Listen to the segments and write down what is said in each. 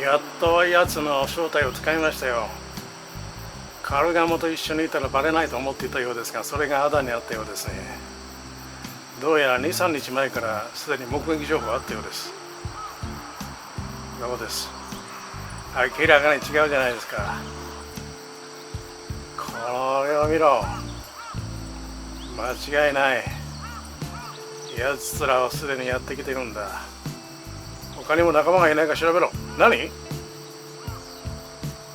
やっとやつの正体をつかみましたよ。カルガモと一緒にいたらバレないと思っていたようですが、それがあだにあったようですね。どうやら2、3日前からすでに目撃情報があったようです。そうです。明らかに違うじゃないですか。これを見ろ。間違いない。やつらはすでにやってきているんだ。他にも仲間がいないか調べろ。何？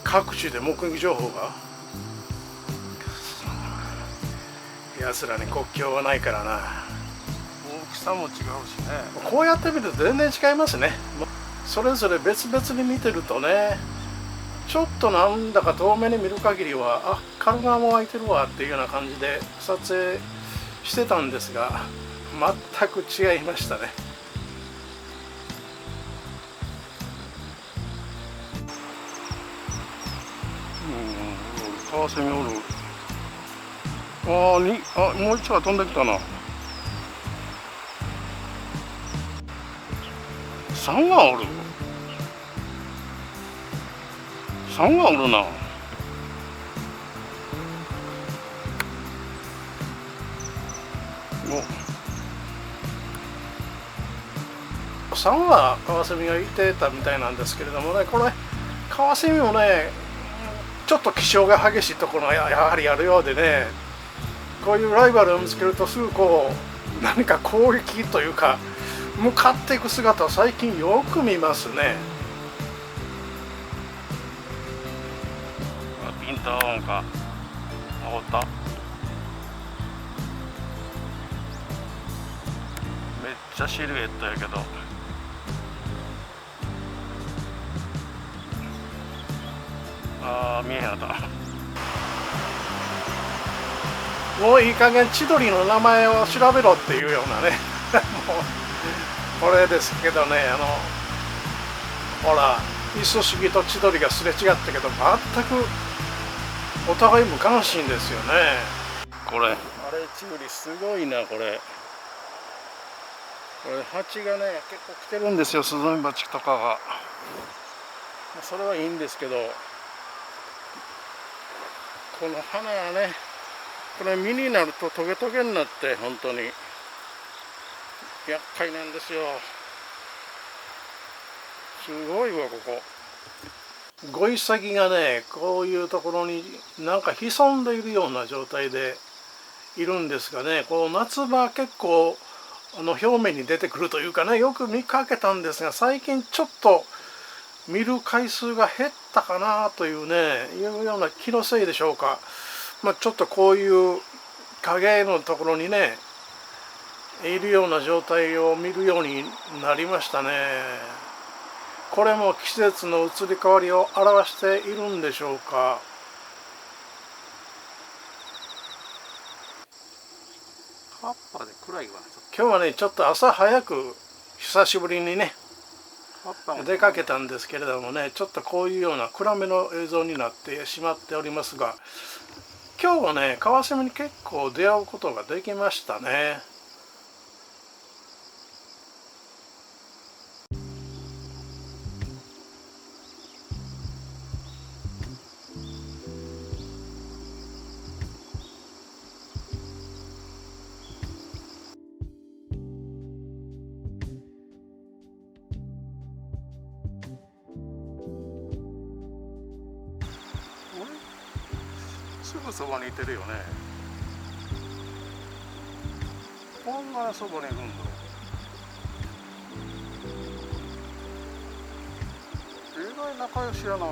各地で目撃情報が？奴らに国境はないからな。大きさも違うしね。こうやって見ると全然違いますね。それぞれ別々に見てるとね、ちょっとなんだか遠目に見る限りは、あ、カルガモ湧いてるわっていうような感じで撮影してたんですが、全く違いましたね。カワセミおる。もう一羽飛んできたな。3羽おる。3羽おるな。3羽カワセミがいてたみたいなんですけれどもね、これカワセミもね、ちょっと気性が激しいところがやはりあるようでね、こういうライバルを見つけるとすぐこう何か攻撃というか向かっていく姿を最近よく見ますね。ピントーンかおった。めっちゃシルエットやけど、見えへんかった。もういい加減千鳥の名前を調べろっていうようなねもうこれですけどね、ほらイソシギと千鳥がすれ違ったけど全くお互い無関心ですよね。これあれチグリすごいな。これ蜂がね結構来てるんですよ、スズメバチとかが。それはいいんですけど、この花がね、これ実になるとトゲトゲになって本当に厄介なんですよ。すごいわここ。ゴイサギがね、こういうところになんか潜んでいるような状態でいるんですがね、こう夏場結構表面に出てくるというかね、よく見かけたんですが、最近ちょっと見る回数が減ったかなというね、いうような気のせいでしょうか。ちょっとこういう影のところにねいるような状態を見るようになりましたね。これも季節の移り変わりを表しているんでしょうか。葉っぱで暗いわ。今日はねちょっと朝早く久しぶりにね出かけたんですけれどもね、ちょっとこういうような暗めの映像になってしまっておりますが、今日はねカワセミに結構出会うことができましたね。すぐそばにいてるよね。こんなそばにいるんだ。えらい仲良しやな。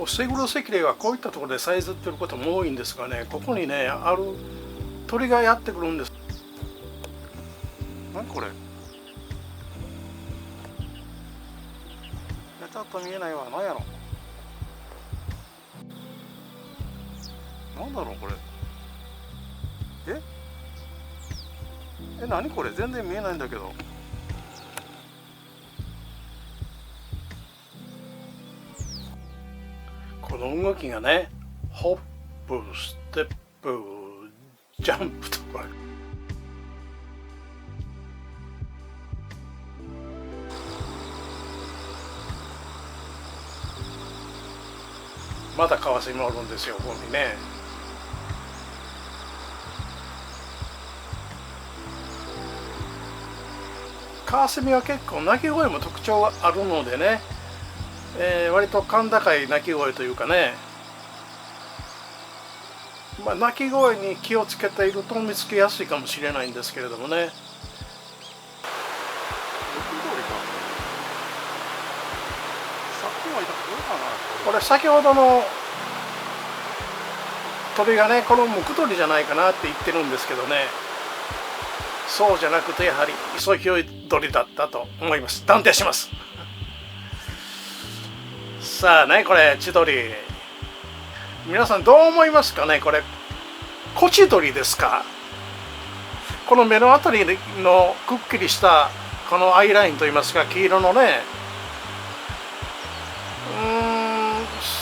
セグロセキレイはこういったところでさえずってることも多いんですがね、ここにねある鳥がやってくるんです。何これ。ちょっと見えないわ。何やろ。なんだろうこれ。何これ。全然見えないんだけど。この動きがね、ホップステップジャンプとかまたカワセミおるんですよ、ここにね。カワセミは結構鳴き声も特徴があるのでね、割と甲高い鳴き声というかね、鳴き声に気をつけていると見つけやすいかもしれないんですけれどもね。これ先ほどの鳥がね、このムクドリじゃないかなって言ってるんですけどね、そうじゃなくてやはりイソヒヨイドリだったと思います。断定します。さあね、これ千鳥、皆さんどう思いますかね。これコチドリですか。この目のあたりのくっきりしたこのアイラインといいますか、黄色のね、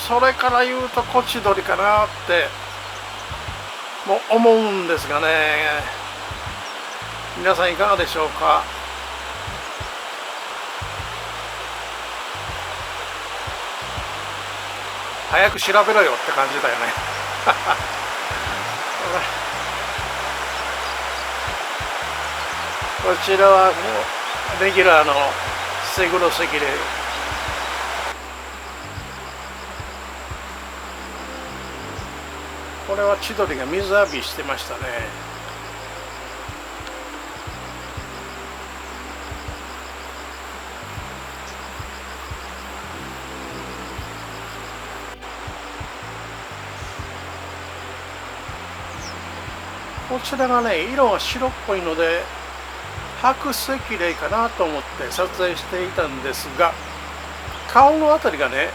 それから言うとコチドリかなっても思うんですがね、皆さんいかがでしょうか。早く調べろよって感じだよね。こちらはもうレギュラーのセグロセキレイ。これは千鳥が水浴びしてましたね。こちらがね、色が白っぽいので白石霊かなと思って撮影していたんですが、顔のあたりがね、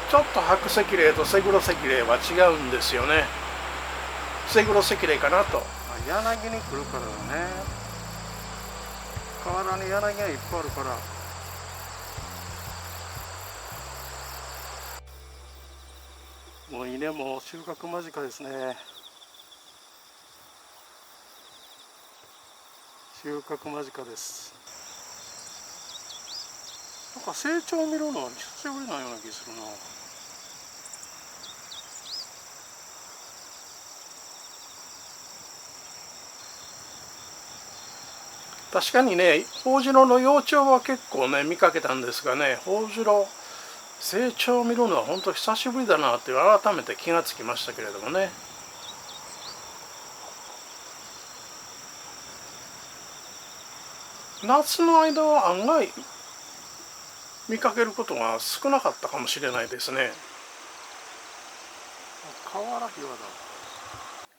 ちょっと白石霊とセグロ石霊は違うんですよね。セグロ石霊かなと。柳に来るからだね。河原に柳がいっぱいあるから。もう稲も収穫間近ですね。収穫間近です。なんか成長を見るのは久しぶりなような気するな。確かにね、ホウジロの幼鳥は結構ね見かけたんですがね、ホウジロ成長を見るのは本当久しぶりだなって改めて気がつきましたけれどもね。夏の間は案外見かけることが少なかったかもしれないですね。カワラヒワだ。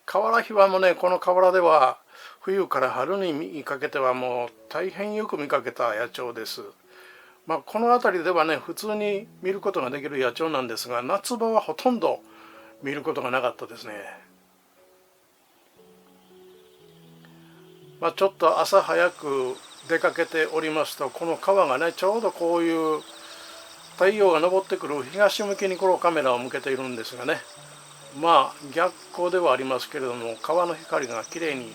カワラヒワもね、この河原では冬から春にかけてはもう大変よく見かけた野鳥です。この辺りではね、普通に見ることができる野鳥なんですが、夏場はほとんど見ることがなかったですね。ちょっと朝早く出かけておりますと、この川がね、ちょうどこういう太陽が昇ってくる東向きにこのカメラを向けているんですがね、逆光ではありますけれども、川の光がきれいに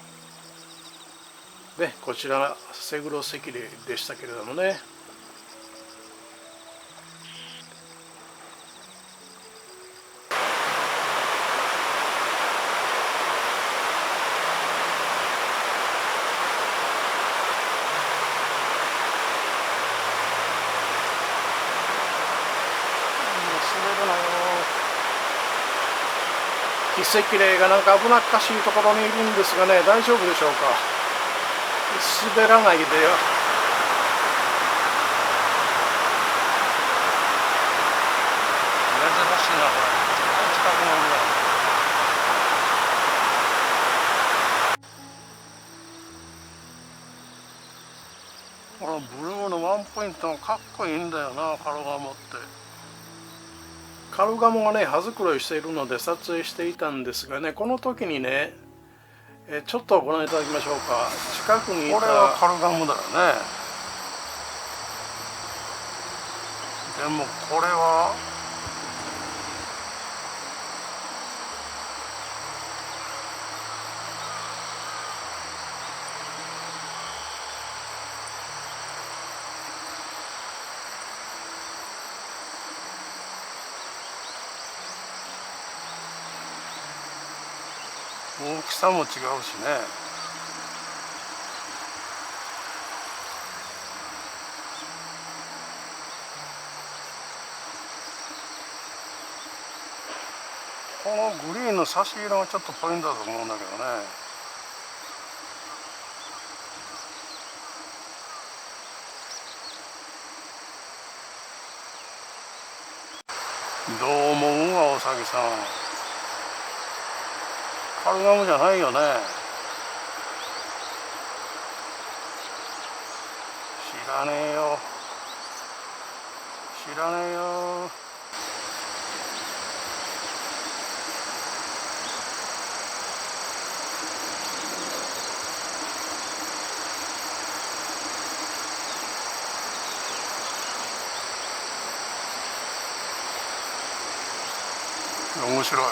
ね、こちらセグロ石霊でしたけれどもね。筆石霊がなんか危なっかしいところにいるんですがね、大丈夫でしょうか。滑らないでよ。珍しいな、これ。近くのこのブルーのワンポイントがかっこいいんだよな、カルガモって。カルガモがね、葉づくろいしているので撮影していたんですがね、この時にね、ちょっとご覧いただきましょうか。近くにいたこれはカルガモだよね。でもこれは大きさも違うしね。このグリーンの差し色がちょっとポイントだと思うんだけどね。どう思うわ、おさぎさん。カルガモじゃないよね。知らねえよ。知らねえよ。面白い。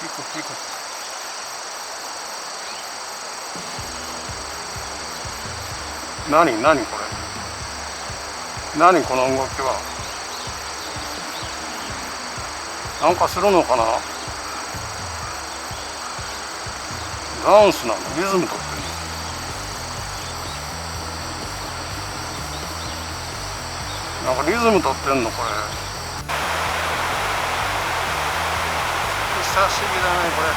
ピクピク。何これ。何この動きは。なんかするのかな。ダンスなの？リズム取ってるの？なんかリズム取ってんのこれ。久しぶりだねこれ。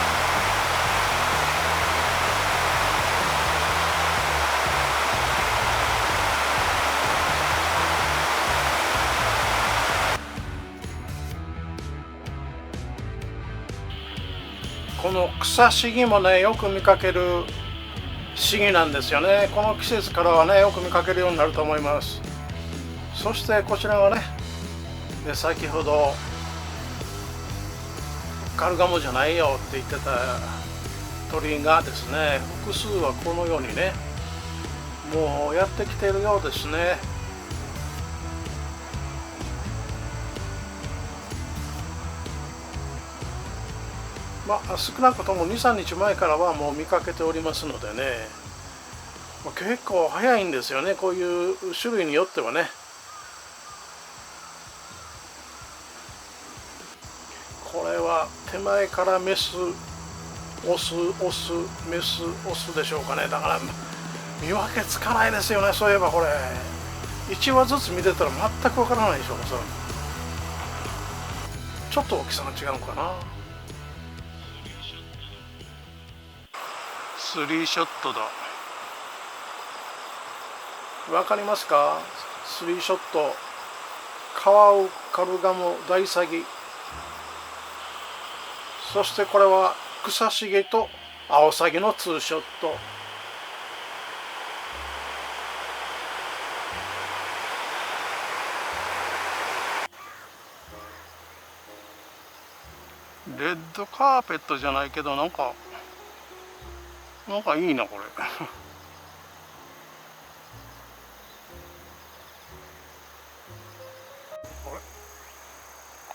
この草シもね、よく見かけるシギなんですよね。この季節からはね、よく見かけるようになると思います。そしてこちらはね、先ほどカルガモじゃないよって言ってた鳥がですね、複数はこのようにね、もうやってきているようですね。少なくとも2、3日前からはもう見かけておりますのでね、結構早いんですよね、こういう種類によってはね。これは手前からメス、オス、メス、オスでしょうかね。だから見分けつかないですよね、そういえばこれ。1羽ずつ見てたら全くわからないでしょうね、それ。ちょっと大きさが違うのかな。スリーショットだ。わかりますか？スリーショット。カワウ、カルガモ、ダイサギ。そしてこれはクサシゲとアオサギのツーショット。レッドカーペットじゃないけどなんかいいなこれ。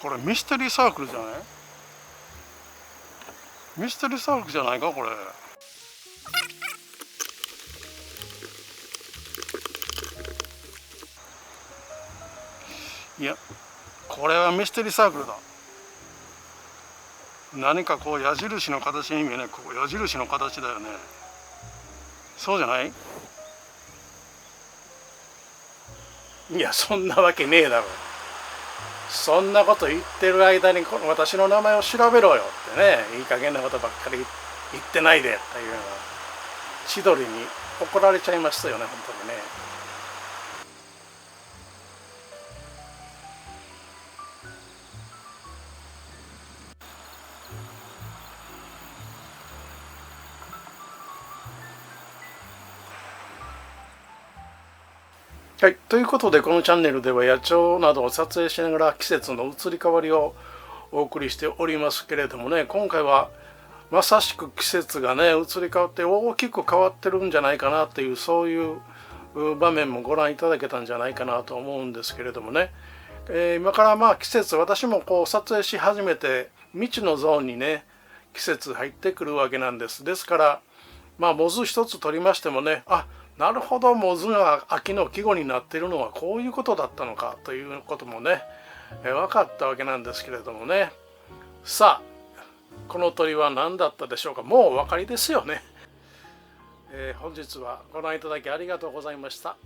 これミステリーサークルじゃない？ミステリーサークルじゃないかこれ。いや、これはミステリーサークルだ。何かこう矢印の形に見えない？ここ矢印の形だよね。そうじゃない？いや、そんなわけねえだろ。そんなこと言ってる間に私の名前を調べろよってね、いい加減なことばっかり言ってないでっていうのは千鳥に怒られちゃいましたよね、本当にね。はい、ということでこのチャンネルでは野鳥などを撮影しながら季節の移り変わりをお送りしておりますけれどもね、今回はまさしく季節がね移り変わって大きく変わってるんじゃないかなっていう、そういう場面もご覧いただけたんじゃないかなと思うんですけれどもね、今から季節、私もこう撮影し始めて未知のゾーンにね季節入ってくるわけなんです。ですからモズ一つ取りましてもね、なるほど、モズが秋の季語になっているのはこういうことだったのかということもね、分かったわけなんですけれどもね。さあ、この鳥は何だったでしょうか。もうお分かりですよね。本日はご覧いただきありがとうございました。